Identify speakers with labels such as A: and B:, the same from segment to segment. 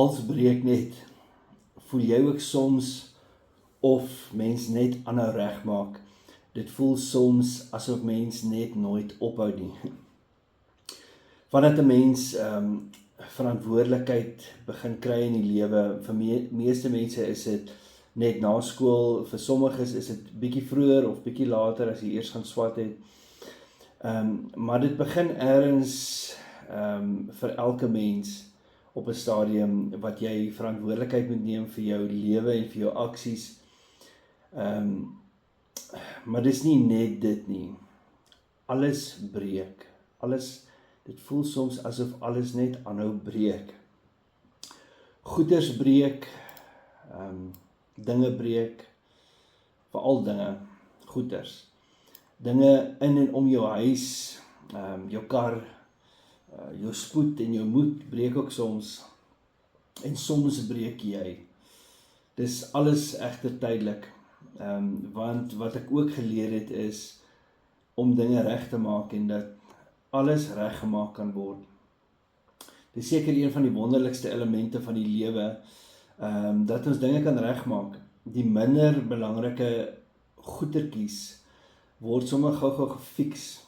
A: als breek net, voel jy ook soms of mens net aanhou regmaak? Dit voel soms asof mens net nooit ophou nie. Vandat 'n mens verantwoordelikheid begin kry in die lewe, vir meeste mense is dit net na skool, vir sommiges is dit bietjie vroeër of bietjie later as jy eers gaan swat het. Maar dit begin ergens vir elke mens op 'n stadium wat jy verantwoordelikheid moet neem vir jou lewe en vir jou aksies. Maar dis nie net dit nie. Alles breek. Dit voel soms asof alles net aanhou breek. Goeders breek, dinge breek, veral dinge, goeders. Dinge in en om jou huis, jou kar, jou spoed en jou moed breek ook soms. En soms breek jy. Dis alles egter tydelik. Want wat ek ook geleer het is om dinge reg te maak en dat alles reggemaak kan word. Dis seker een van die wonderlikste elemente van die lewe, dat ons dinge kan regmaak. Die minder belangrike goedertjies word sommer gou-gou gefiks.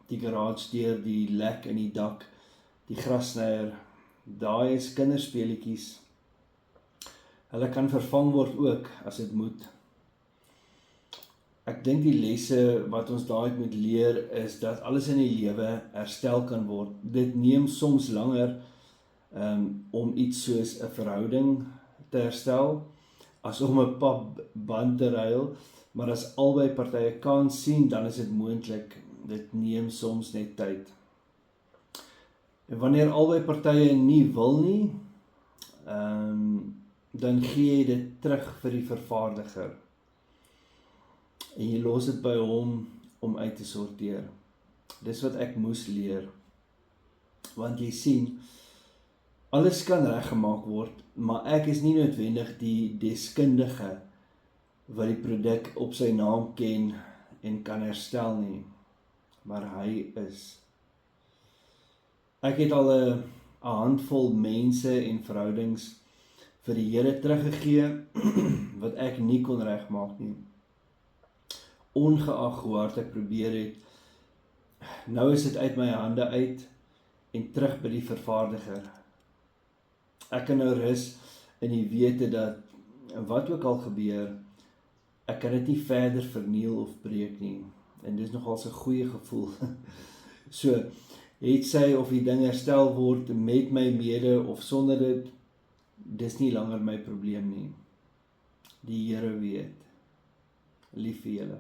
A: Die garagedeur, die lek in die dak, die grassnyer, daai is kinderspeletjies. Hulle kan vervang word ook as dit moet. Ek dink die lesse wat ons daaruit moet leer is dat alles in die lewe herstel kan word. Dit neem soms langer om iets soos 'n verhouding te herstel, as om 'n papband te ruil, maar as albei partye kan sien, dan is dit moontlik. Dit neem soms net tyd. En wanneer albei partye nie wil nie, dan gee jy dit terug vir die vervaardiger. En jy los dit by hom om uit te sorteer. Dis wat ek moes leer. Want jy sien, alles kan reggemaak word, maar ek is nie noodwendig die deskundige wat die produk op sy naam ken en kan herstel nie. Maar hy is. Ek het al 'n handvol mense en verhoudings vir die Here teruggegee wat ek nie kon regmaak nie. Ongeag hoe hard ek probeer het, nou is dit uit my hande uit en terug by die vervaardiger. Ek kan nou rus in die wete dat wat ook al gebeur, ek kan dit nie verder verniel of breek nie. En dis nogal 'n goeie gevoel. So, het sy of die ding herstel word met my mede of sonder dit, dis nie langer my probleem nie. Die Here weet. Lief vir julle.